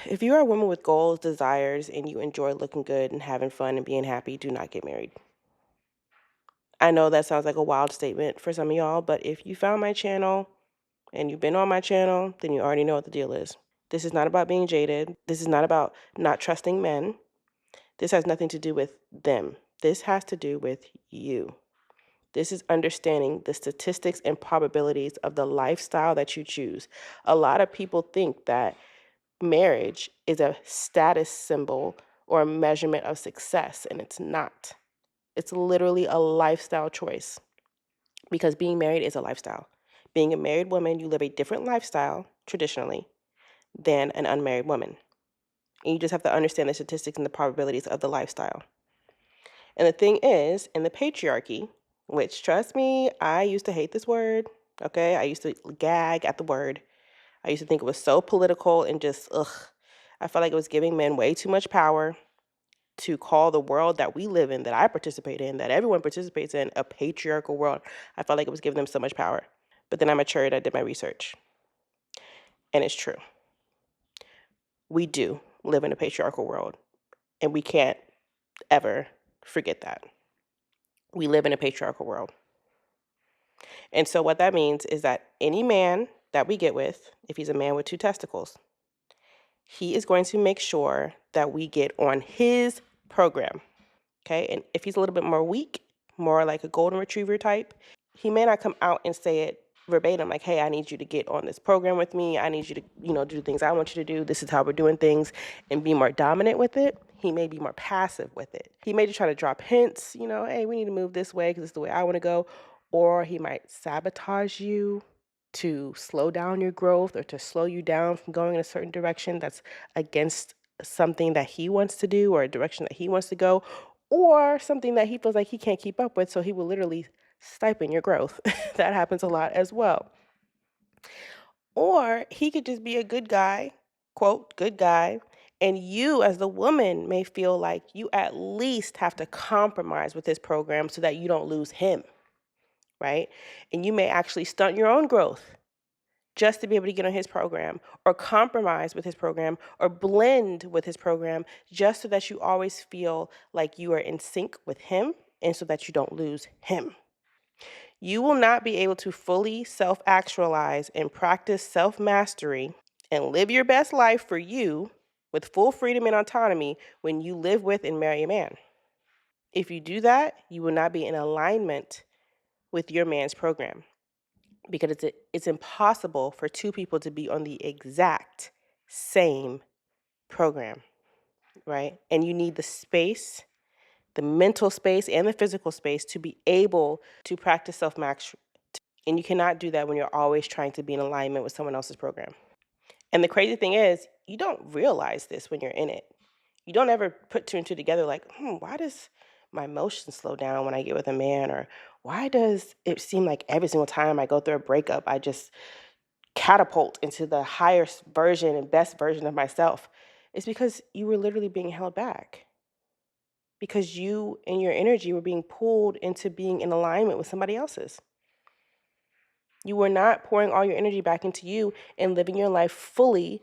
If you are a woman with goals, desires, and you enjoy looking good and having fun and being happy, do not get married. I know that sounds like a wild statement for some of y'all, but if you found my channel and you've been on my channel, then you already know what the deal is. This is not about being jaded. This is not about not trusting men. This has nothing to do with them. This has to do with you. This is understanding the statistics and probabilities of the lifestyle that you choose. A lot of people think that marriage is a status symbol or a measurement of success, and it's not. It's literally a lifestyle choice because being married is a lifestyle. Being a married woman, you live a different lifestyle traditionally than an unmarried woman. And you just have to understand the statistics and the probabilities of the lifestyle. And the thing is, in the patriarchy, which trust me, I used to hate this word, okay? I used to gag at the word. I used to think it was so political and just, ugh. I felt like it was giving men way too much power to call the world that we live in, that I participate in, that everyone participates in, a patriarchal world. I felt like it was giving them so much power. But then I matured, I did my research. And it's true. We do live in a patriarchal world, and we can't ever forget that. We live in a patriarchal world. And so what that means is that any man that we get with, if he's a man with 2 testicles, he is going to make sure that we get on his program, okay? And if he's a little bit more weak, more like a golden retriever type, he may not come out and say it verbatim, like, hey, I need you to get on this program with me. I need you to, do the things I want you to do. This is how we're doing things, and be more dominant with it. He may be more passive with it. He may just try to drop hints, hey, we need to move this way because it's the way I want to go. Or he might sabotage you to slow down your growth or to slow you down from going in a certain direction that's against something that he wants to do or a direction that he wants to go, or something that he feels like he can't keep up with. So he will literally stifle your growth. That happens a lot as well. Or he could just be a good guy, quote, good guy, and you as the woman may feel like you at least have to compromise with his program so that you don't lose him, right? And you may actually stunt your own growth just to be able to get on his program, or compromise with his program, or blend with his program, just so that you always feel like you are in sync with him and so that you don't lose him. You will not be able to fully self-actualize and practice self-mastery and live your best life for you with full freedom and autonomy when you live with and marry a man. If you do that, you will not be in alignment with your man's program, because it's impossible for 2 people to be on the exact same program, right? And you need the space, the mental space and the physical space to be able to practice self-mastery. And you cannot do that when you're always trying to be in alignment with someone else's program. And the crazy thing is, you don't realize this when you're in it. You don't ever put 2 and 2 together like, why does my emotions slow down when I get with a man? Or why does it seem like every single time I go through a breakup, I just catapult into the highest version and best version of myself? It's because you were literally being held back. Because you and your energy were being pulled into being in alignment with somebody else's. You were not pouring all your energy back into you and living your life fully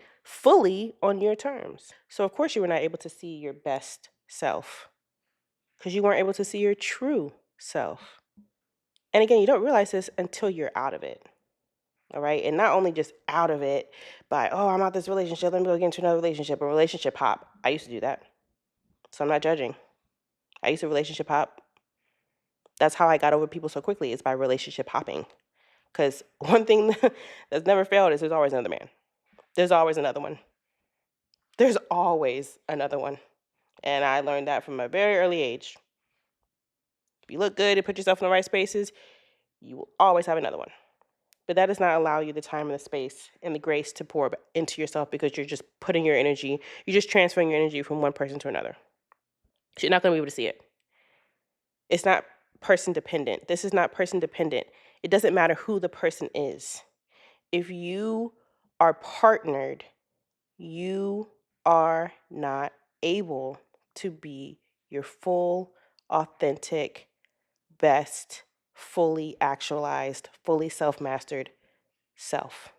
on your terms. So of course you were not able to see your best self, because you weren't able to see your true self. And again, you don't realize this until you're out of it. All right. And not only just out of it by, oh, I'm out of this relationship, let me go get into another relationship, a relationship hop. I used to do that. So I'm not judging. I used to relationship hop. That's how I got over people so quickly, is by relationship hopping. Because one thing that's never failed is there's always another man. There's always another one. There's always another one. And I learned that from a very early age. If you look good and put yourself in the right spaces, you will always have another one. But that does not allow you the time and the space and the grace to pour into yourself, because you're just putting your energy, you're just transferring your energy from one person to another. So you're not going to be able to see it. It's not person dependent. This is not person dependent. It doesn't matter who the person is. If you are partnered, you are not able to be your full, authentic, best, fully actualized, fully self-mastered self,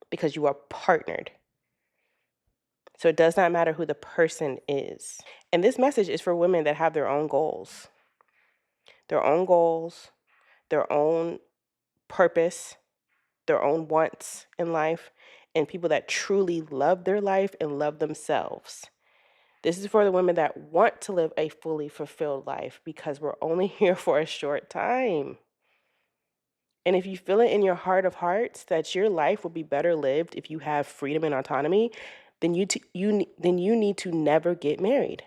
because you are partnered. So it does not matter who the person is. And this message is for women that have their own goals, their own goals, their own purpose, their own wants in life, and people that truly love their life and love themselves. This is for the women that want to live a fully fulfilled life, because we're only here for a short time. And if you feel it in your heart of hearts that your life will be better lived if you have freedom and autonomy, then you need to never get married.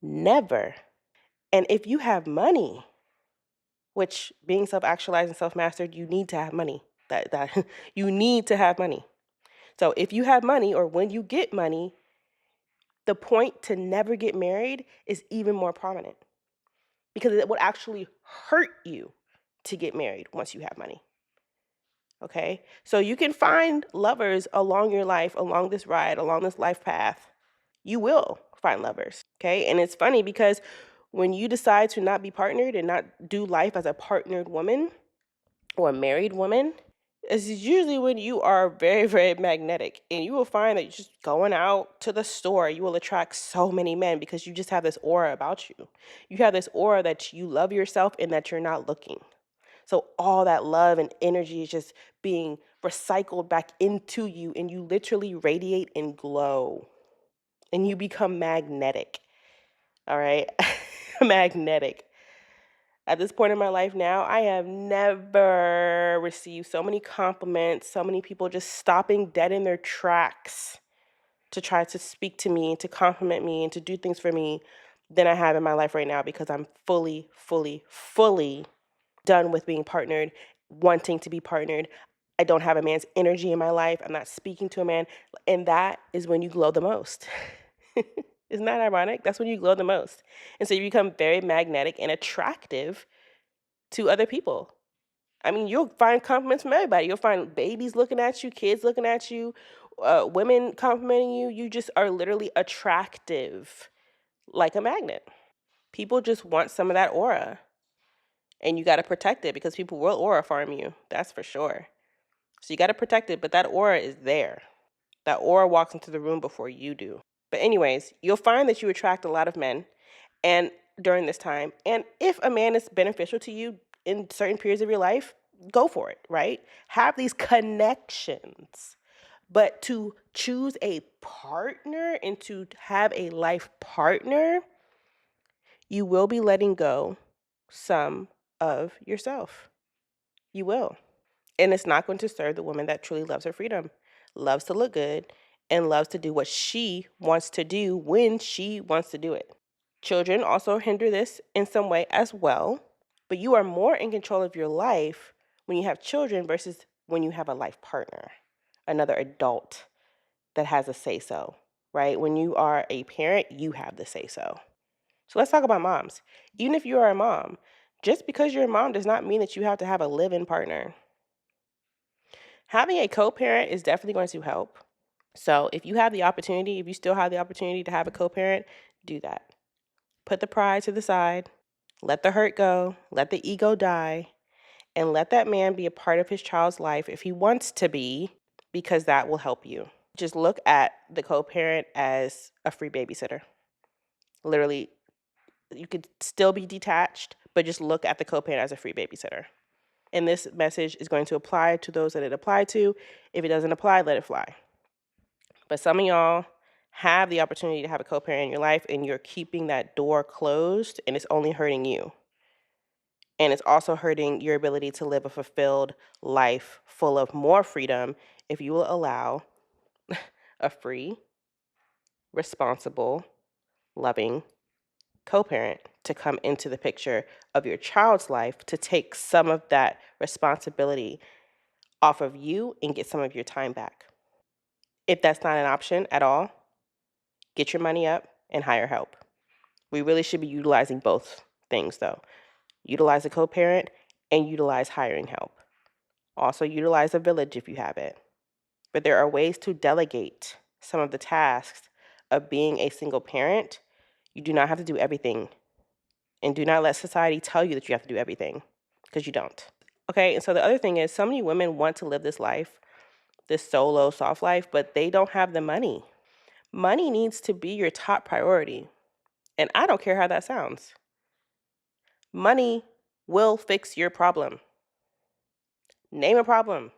Never. And if you have money, which being self-actualized and self-mastered, you need to have money. That you need to have money. So if you have money, or when you get money, the point to never get married is even more prominent, because it would actually hurt you to get married once you have money. Okay? So you can find lovers along your life, along this ride, along this life path. You will find lovers. Okay? And it's funny because when you decide to not be partnered and not do life as a partnered woman or a married woman, it's usually when you are very, very magnetic, and you will find that you're just going out to the store, you will attract so many men because you just have this aura about you. You have this aura that you love yourself and that you're not looking. So all that love and energy is just being recycled back into you, and you literally radiate and glow, and you become magnetic. All right? Magnetic. At this point in my life now, I have never received so many compliments, so many people just stopping dead in their tracks to try to speak to me, to compliment me, and to do things for me than I have in my life right now, because I'm fully, fully, fully done with being partnered, wanting to be partnered. I don't have a man's energy in my life. I'm not speaking to a man. And that is when you glow the most. Isn't that ironic? That's when you glow the most. And so you become very magnetic and attractive to other people. I mean, you'll find compliments from everybody. You'll find babies looking at you, kids looking at you, women complimenting you. You just are literally attractive like a magnet. People just want some of that aura. And you got to protect it, because people will aura farm you. That's for sure. So you got to protect it, but that aura is there. That aura walks into the room before you do. But anyways, you'll find that you attract a lot of men and during this time. And if a man is beneficial to you in certain periods of your life, go for it, right? Have these connections. But to choose a partner and to have a life partner, you will be letting go some of yourself. You will. And it's not going to serve the woman that truly loves her freedom, loves to look good, and loves to do what she wants to do when she wants to do it. Children also hinder this in some way as well, but you are more in control of your life when you have children versus when you have a life partner, another adult that has a say-so, right? When you are a parent, you have the say-so. So let's talk about moms. Even if you are a mom, just because you're a mom does not mean that you have to have a live-in partner. Having a co-parent is definitely going to help. So if you have the opportunity, if you still have the opportunity to have a co-parent, do that. Put the pride to the side, let the hurt go, let the ego die, and let that man be a part of his child's life if he wants to be, because that will help you. Just look at the co-parent as a free babysitter. Literally, you could still be detached, but just look at the co-parent as a free babysitter. And this message is going to apply to those that it applied to. If it doesn't apply, let it fly. But some of y'all have the opportunity to have a co-parent in your life, and you're keeping that door closed, and it's only hurting you. And it's also hurting your ability to live a fulfilled life full of more freedom if you will allow a free, responsible, loving co-parent to come into the picture of your child's life, to take some of that responsibility off of you and get some of your time back. If that's not an option at all, get your money up and hire help. We really should be utilizing both things, though. Utilize a co-parent and utilize hiring help. Also utilize a village if you have it. But there are ways to delegate some of the tasks of being a single parent. You do not have to do everything. And do not let society tell you that you have to do everything, because you don't. Okay, and so the other thing is, so many women want to live this life, this solo, soft life, but they don't have the money. Money needs to be your top priority. And I don't care how that sounds. Money will fix your problem. Name a problem.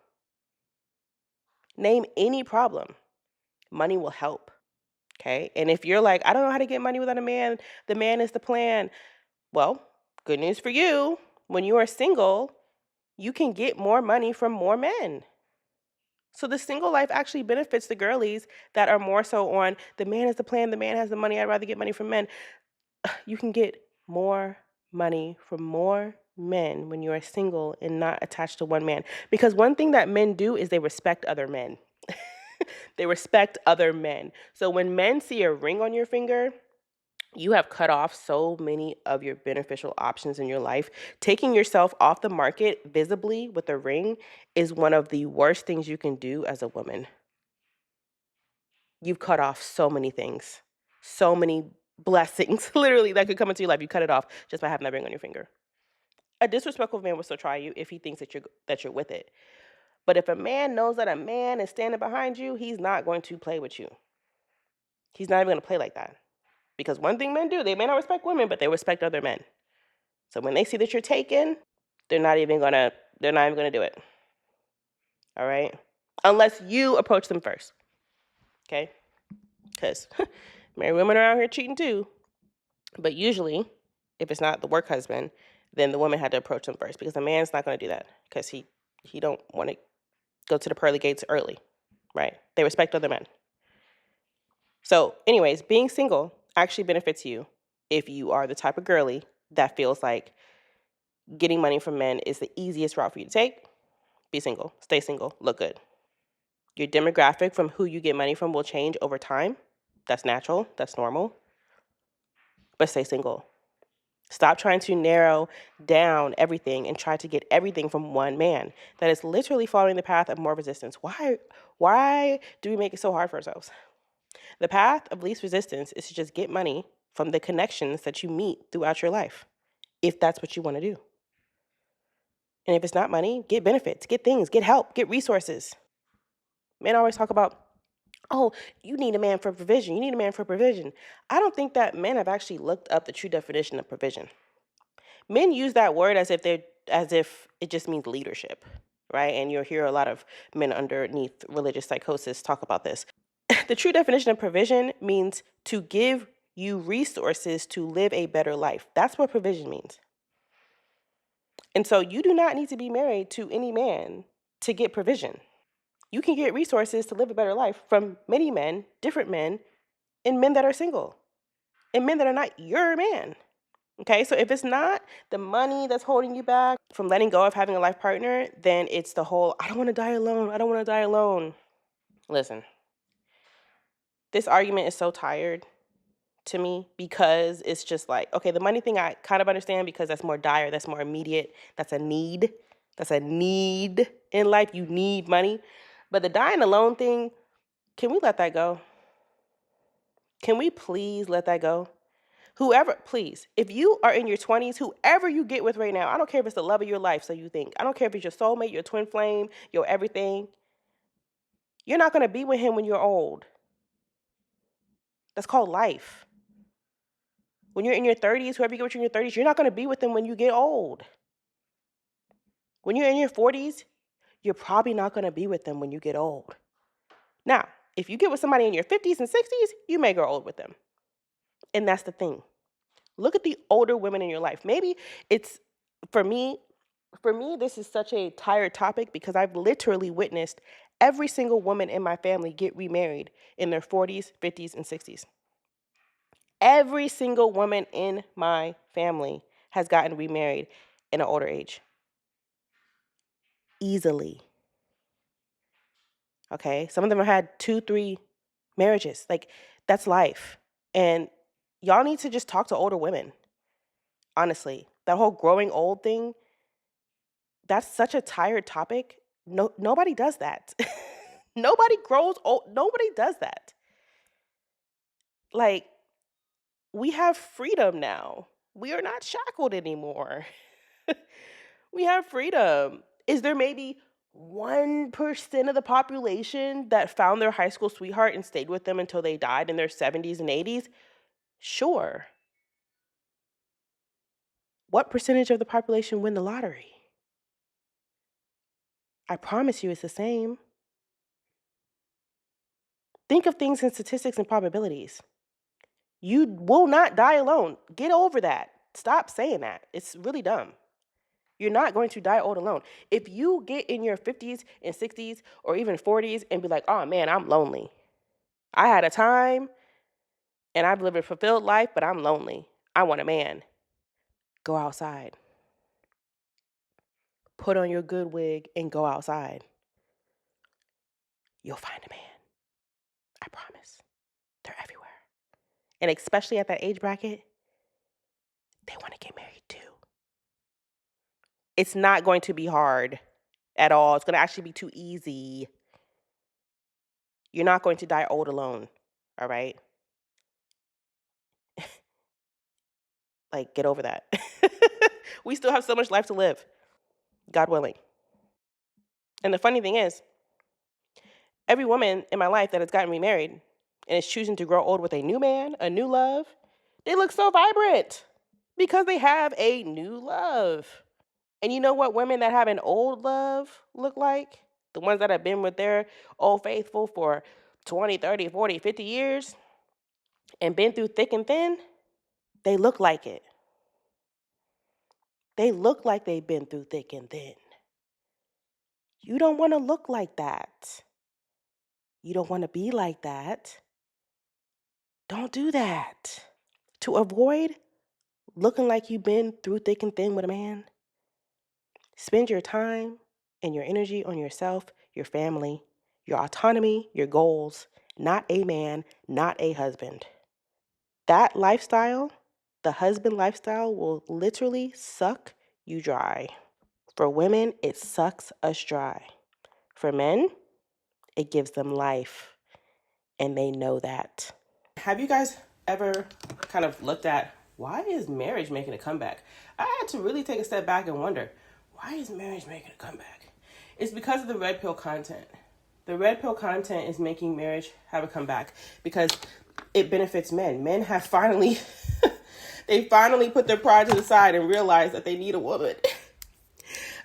Name any problem. Money will help. Okay. And if you're like, I don't know how to get money without a man, the man is the plan. Well, good news for you. When you are single, you can get more money from more men. So the single life actually benefits the girlies that are more so on the man is the plan, the man has the money, I'd rather get money from men. You can get more money from more men when you are single and not attached to one man. Because one thing that men do is they respect other men. They respect other men. So when men see a ring on your finger, you have cut off so many of your beneficial options in your life. Taking yourself off the market visibly with a ring is one of the worst things you can do as a woman. You've cut off so many things, so many blessings, literally, that could come into your life. You cut it off just by having that ring on your finger. A disrespectful man will still try you if he thinks that you're with it. But if a man knows that a man is standing behind you, he's not going to play with you. He's not even going to play like that. Because one thing men do, they may not respect women, but they respect other men. So when they see that you're taken, they're not even gonna do it. All right? Unless you approach them first. Okay? Because married women are out here cheating too. But usually, if it's not the work husband, then the woman had to approach them first, because the man's not going to do that, because he don't want to go to the pearly gates early, right? They respect other men. So anyways, being single actually benefits you if you are the type of girly that feels like getting money from men is the easiest route for you to take. Be single, stay single, look good. Your demographic from who you get money from will change over time. That's natural, that's normal. But stay single. Stop trying to narrow down everything and try to get everything from one man. That is literally following the path of more resistance. Why do we make it so hard for ourselves? The path of least resistance is to just get money from the connections that you meet throughout your life, if that's what you want to do. And if it's not money, get benefits, get things, get help, get resources. Men always talk about, oh, you need a man for provision. You need a man for provision. I don't think that men have actually looked up the true definition of provision. Men use that word as if it just means leadership, right? And you'll hear a lot of men underneath religious psychosis talk about this. The true definition of provision means to give you resources to live a better life. That's what provision means. And so you do not need to be married to any man to get provision. You can get resources to live a better life from many men, different men, and men that are single, and men that are not your man. Okay, so if it's not the money that's holding you back from letting go of having a life partner, then it's the whole, I don't want to die alone. I don't want to die alone. Listen, this argument is so tired to me, because it's just like, okay, the money thing I kind of understand, because that's more dire, that's more immediate, that's a need. That's a need in life. You need money. But the dying alone thing, can we let that go? Can we please let that go? Whoever, please, if you are in your 20s, whoever you get with right now, I don't care if it's the love of your life, so you think. I don't care if it's your soulmate, your twin flame, your everything. You're not going to be with him when you're old. That's called life. When you're in your 30s, whoever you get with in your 30s, you're not going to be with them when you get old. When you're in your 40s, you're probably not going to be with them when you get old. Now, if you get with somebody in your 50s and 60s, you may grow old with them. And that's the thing. Look at the older women in your life. Maybe it's, for me, this is such a tired topic, because I've literally witnessed every single woman in my family get remarried in their 40s, 50s, and 60s. Every single woman in my family has gotten remarried in an older age. Easily. Okay? Some of them have had 2, 3 marriages. Like, that's life. And y'all need to just talk to older women. Honestly. That whole growing old thing, that's such a tired topic. Nobody does that. Nobody grows old. Nobody does that. Like, we have freedom now. We are not shackled anymore. We have freedom. Is there maybe 1% of the population that found their high school sweetheart and stayed with them until they died in their 70s and 80s? Sure. What percentage of the population win the lottery? I promise you it's the same. Think of things in statistics and probabilities. You will not die alone. Get over that. Stop saying that. It's really dumb. You're not going to die old alone. If you get in your 50s and 60s or even 40s and be like, oh man, I'm lonely. I had a time and I've lived a fulfilled life, but I'm lonely. I want a man. Go outside. Put on your good wig and go outside. You'll find a man. I promise. They're everywhere. And especially at that age bracket, they want to get married too. It's not going to be hard at all. It's going to actually be too easy. You're not going to die old alone. All right? Like, get over that. We still have so much life to live, God willing. And the funny thing is, every woman in my life that has gotten remarried and is choosing to grow old with a new man, a new love, they look so vibrant because they have a new love. And you know what women that have an old love look like? The ones that have been with their old faithful for 20, 30, 40, 50 years and been through thick and thin, they look like it. They look like they've been through thick and thin. You don't want to look like that. You don't want to be like that. Don't do that. To avoid looking like you've been through thick and thin with a man, spend your time and your energy on yourself, your family, your autonomy, your goals, not a man, not a husband. That lifestyle, the husband lifestyle, will literally suck you dry. For women, it sucks us dry. For men, it gives them life, and they know that. Have you guys ever kind of looked at, why is marriage making a comeback? I had to really take a step back and wonder, why is marriage making a comeback? It's because of the red pill content. The red pill content is making marriage have a comeback because it benefits men. Men have finally, they finally put their pride to the side and realized that they need a woman.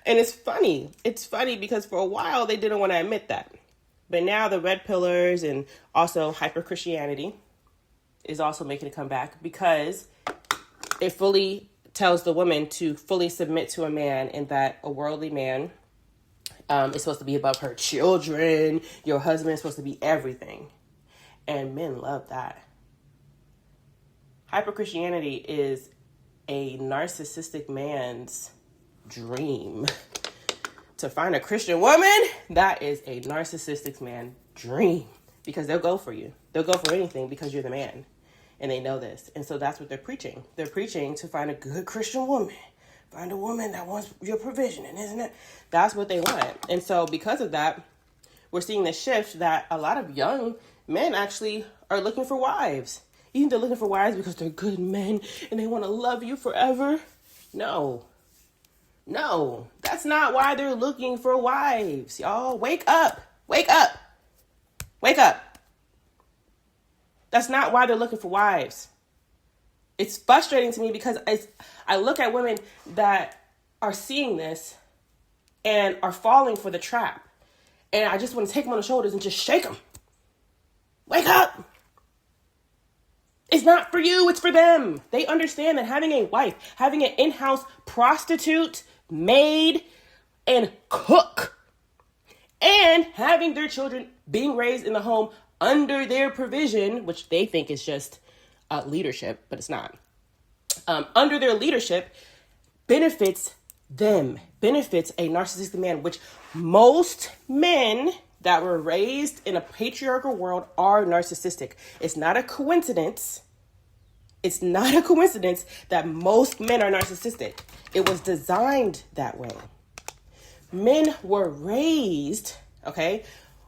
And it's funny. It's funny because for a while they didn't want to admit that. But now the red pillars and also hyper Christianity is also making a comeback because it fully tells the woman to fully submit to a man, and that a worldly man is supposed to be above her children. Your husband is supposed to be everything. And men love that. Hyper Christianity is a narcissistic man's dream. To find a Christian woman, that is a narcissistic man's dream, because they'll go for you. They'll go for anything because you're the man. And they know this. And so that's what they're preaching. They're preaching to find a good Christian woman. Find a woman that wants your provision. And isn't it? That's what they want. And so because of that, we're seeing the shift that a lot of young men actually are looking for wives. You think they're looking for wives because they're good men and they want to love you forever? No, that's not why they're looking for wives. Y'all, wake up. That's not why they're looking for wives. It's frustrating to me because I look at women that are seeing this and are falling for the trap. And I just want to take them on the shoulders and just shake them. Wake up. It's not for you, it's for them. They understand that having a wife, having an in-house prostitute, maid, and cook, and having their children being raised in the home under their provision, which they think is just leadership, but it's not. Under their leadership benefits them, benefits a narcissistic man, which most men that were raised in a patriarchal world are narcissistic. It's not a coincidence. It's not a coincidence that most men are narcissistic. It was designed that way. Men were raised, okay?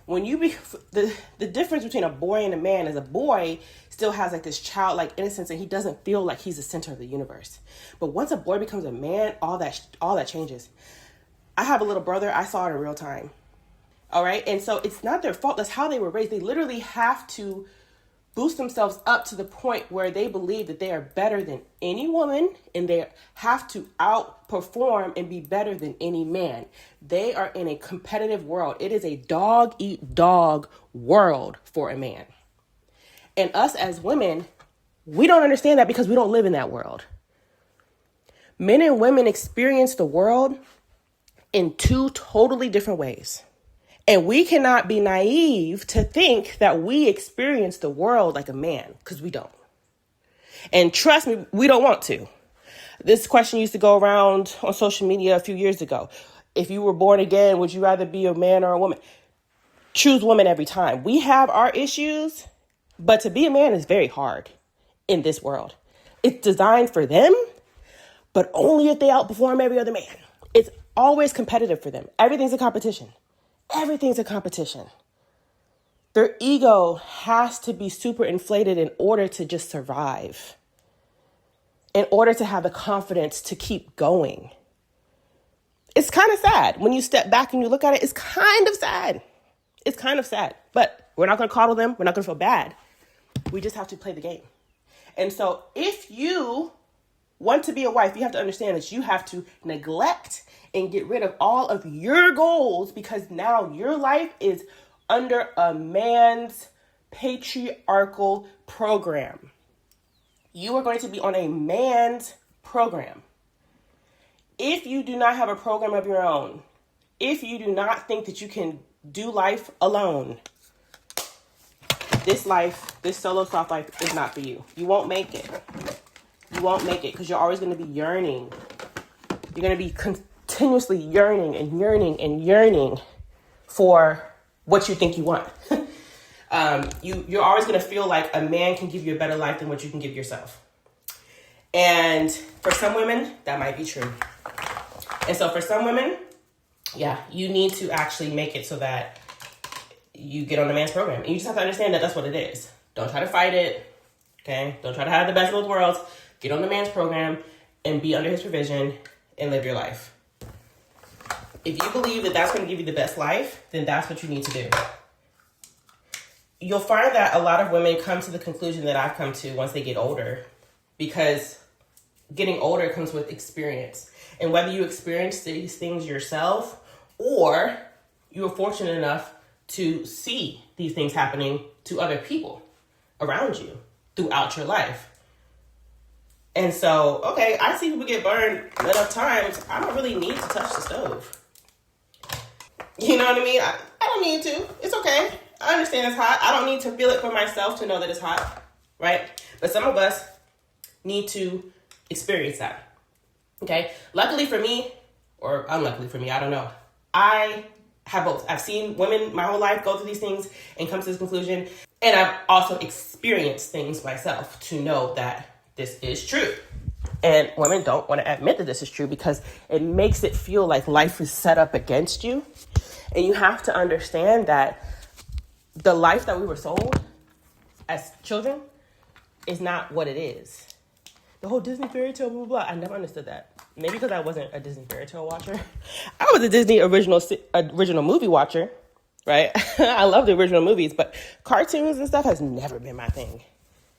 When you be the difference between a boy and a man is a boy still has like this childlike innocence and he doesn't feel like he's the center of the universe. But once a boy becomes a man, all that changes. I have a little brother. I saw it in real time. All right. And so it's not their fault. That's how they were raised. They literally have to boost themselves up to the point where they believe that they are better than any woman and they have to outperform and be better than any man. They are in a competitive world. It is a dog eat dog world for a man. And us as women, we don't understand that because we don't live in that world. Men and women experience the world in two totally different ways. And we cannot be naive to think that we experience the world like a man, because we don't. And trust me, we don't want to. This question used to go around on social media a few years ago. If you were born again, would you rather be a man or a woman? Choose woman every time. We have our issues, but to be a man is very hard in this world. It's designed for them, but only if they outperform every other man. It's always competitive for them. Everything's a competition. Everything's a competition. Their ego has to be super inflated in order to just survive, in order to have the confidence to keep going. It's kind of sad. When you step back and you look at it, it's kind of sad. It's kind of sad. But we're not going to coddle them. We're not going to feel bad. We just have to play the game. And so if you want to be a wife, you have to understand that you have to neglect and get rid of all of your goals, because now your life is under a man's patriarchal program. You are going to be on a man's program. If you do not have a program of your own, if you do not think that you can do life alone, this solo soft life is not for you. You won't make it. You won't make it because you're always going to be yearning. You're going to be continuously yearning and yearning and yearning for what you think you want. You're always going to feel like a man can give you a better life than what you can give yourself. And for some women, that might be true. And so for some women, yeah, you need to actually make it so that you get on the man's program. And you just have to understand that that's what it is. Don't try to fight it. Okay? Don't try to have the best of both worlds. Get on the man's program and be under his provision and live your life. If you believe that that's going to give you the best life, then that's what you need to do. You'll find that a lot of women come to the conclusion that I've come to once they get older, because getting older comes with experience. And whether you experience these things yourself or you're fortunate enough to see these things happening to other people around you throughout your life. And so, okay, I see people get burned enough times. I don't really need to touch the stove. You know what I mean? I don't need to. It's okay. I understand it's hot. I don't need to feel it for myself to know that it's hot, right? But some of us need to experience that, okay? Luckily for me, or unluckily for me, I don't know. I have both. I've seen women my whole life go through these things and come to this conclusion. And I've also experienced things myself to know that this is true. And women don't want to admit that this is true because it makes it feel like life is set up against you. And you have to understand that the life that we were sold as children is not what it is. The whole Disney fairy tale, blah, blah, blah. I never understood that. Maybe because I wasn't a Disney fairy tale watcher. I was a Disney original movie watcher, right? I love the original movies, but cartoons and stuff has never been my thing.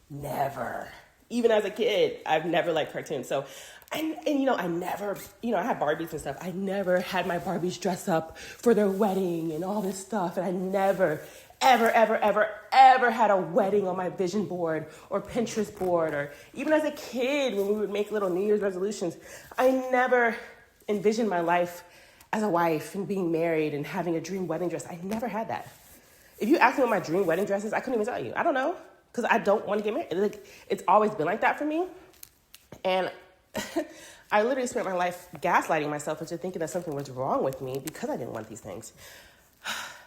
Never. Even as a kid, I've never liked cartoons. So, I never, I had Barbies and stuff. I never had my Barbies dress up for their wedding and all this stuff. And I never, ever, ever, ever, ever had a wedding on my vision board or Pinterest board. Or even as a kid, when we would make little New Year's resolutions, I never envisioned my life as a wife and being married and having a dream wedding dress. I never had that. If you ask me what my dream wedding dress is, I couldn't even tell you. I don't know. Because I don't want to get married. It's always been like that for me. And I literally spent my life gaslighting myself into thinking that something was wrong with me because I didn't want these things.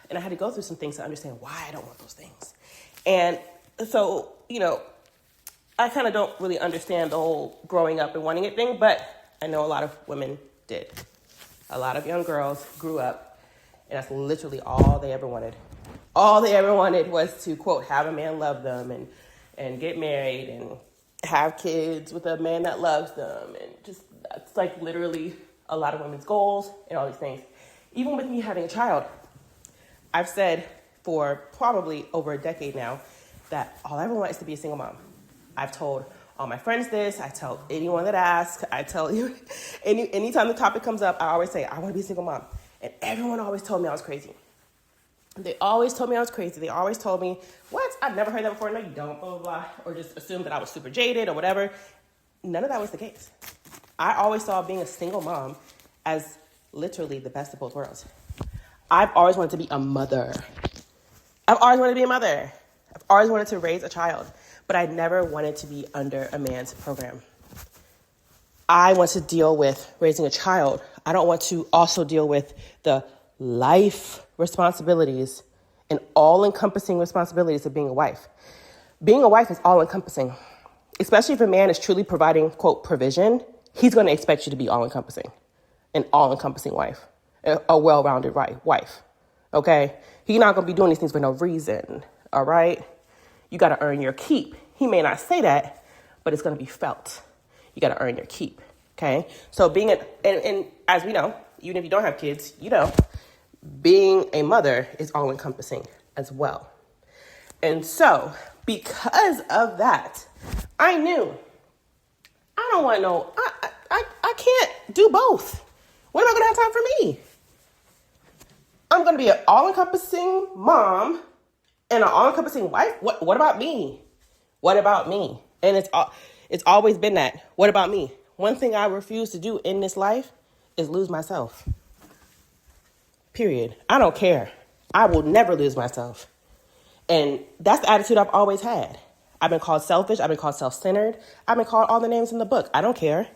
And I had to go through some things to understand why I don't want those things. And so, I kind of don't really understand the whole growing up and wanting it thing, but I know a lot of women did. A lot of young girls grew up, and that's literally all they ever wanted. All they ever wanted was to, quote, have a man love them and get married and have kids with a man that loves them. And just, that's like literally a lot of women's goals and all these things. Even with me having a child, I've said for probably over a decade now that all I ever want is to be a single mom. I've told all my friends this. I tell anyone that asks. I tell you, anytime the topic comes up, I always say, I want to be a single mom. And everyone always told me I was crazy. They always told me I was crazy. They always told me, what? I've never heard that before. No, you don't, blah, blah, blah. Or just assumed that I was super jaded or whatever. None of that was the case. I always saw being a single mom as literally the best of both worlds. I've always wanted to be a mother. I've always wanted to be a mother. I've always wanted to raise a child, but I never wanted to be under a man's program. I want to deal with raising a child. I don't want to also deal with the life responsibilities and all-encompassing responsibilities of being a wife. Being a wife is all-encompassing, especially if a man is truly providing, quote, provision. He's going to expect you to be all-encompassing, an all-encompassing wife, a well-rounded wife, okay? He's not going to be doing these things for no reason, all right? You got to earn your keep. He may not say that, but it's going to be felt. You got to earn your keep, okay? So being and as we know, even if you don't have kids, you know, being a mother is all-encompassing as well. And so because of that, I knew I don't want no, I can't do both. We're not going to have time for me. I'm going to be an all-encompassing mom and an all-encompassing wife. What about me? What about me? And it's always been that. What about me? One thing I refuse to do in this life is lose myself. Period. I don't care. I will never lose myself. And that's the attitude I've always had. I've been called selfish. I've been called self-centered. I've been called all the names in the book. I don't care.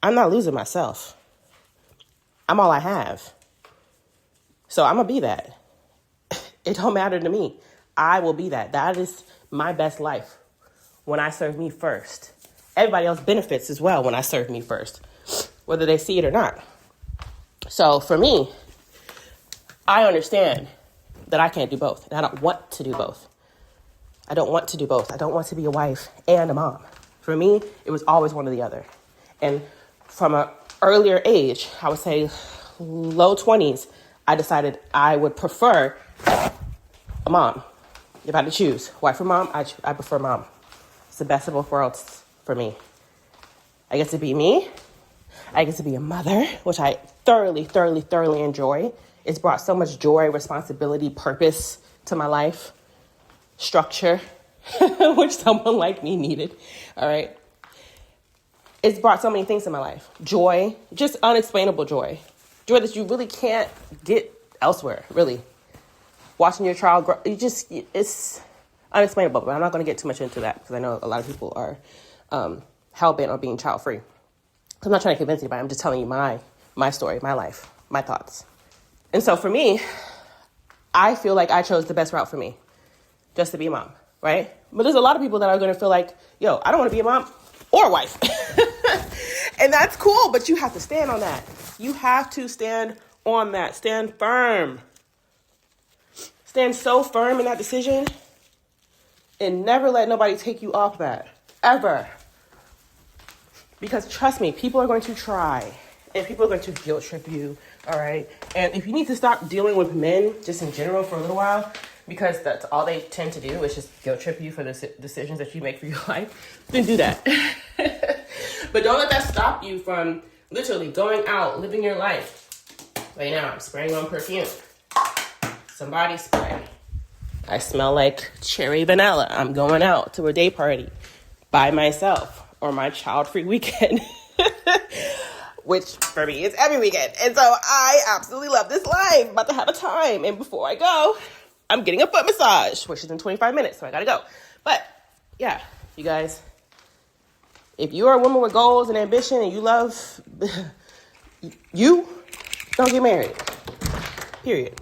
I'm not losing myself. I'm all I have. So I'm going to be that. It don't matter to me. I will be that. That is my best life when I serve me first. Everybody else benefits as well when I serve me first, whether they see it or not. So for me, I understand that I can't do both. And I don't want to do both. I don't want to do both. I don't want to be a wife and a mom. For me, it was always one or the other. And from an earlier age, I would say low 20s, I decided I would prefer a mom. If I had to choose wife or mom, I prefer mom. It's the best of both worlds for me. I get to be me. I get to be a mother, which I thoroughly, thoroughly, thoroughly enjoy. It's brought so much joy, responsibility, purpose to my life, structure, which someone like me needed. All right. It's brought so many things in my life. Joy, just unexplainable joy. Joy that you really can't get elsewhere, really. Watching your child grow, it's unexplainable, but I'm not going to get too much into that because I know a lot of people are hell-bent on being child-free. So I'm not trying to convince anybody. I'm just telling you my story, my life, my thoughts. And so for me, I feel like I chose the best route for me, just to be a mom, right? But there's a lot of people that are going to feel like, yo, I don't want to be a mom or a wife. And that's cool, but you have to stand on that. You have to stand on that. Stand firm. Stand so firm in that decision and never let nobody take you off that, ever. Because trust me, people are going to try and people are going to guilt trip you, all right? And if you need to stop dealing with men just in general for a little while, because that's all they tend to do is just guilt trip you for the decisions that you make for your life, then do that. But don't let that stop you from literally going out, living your life. Right now, I'm spraying on perfume. Some body spray. I smell like cherry vanilla. I'm going out to a day party by myself or my child-free weekend, which for me is every weekend. And so I absolutely love this life. I'm about to have a time. And before I go, I'm getting a foot massage, which is in 25 minutes, so I gotta go. But yeah, you guys, if you're a woman with goals and ambition and you love you, don't get married. Period.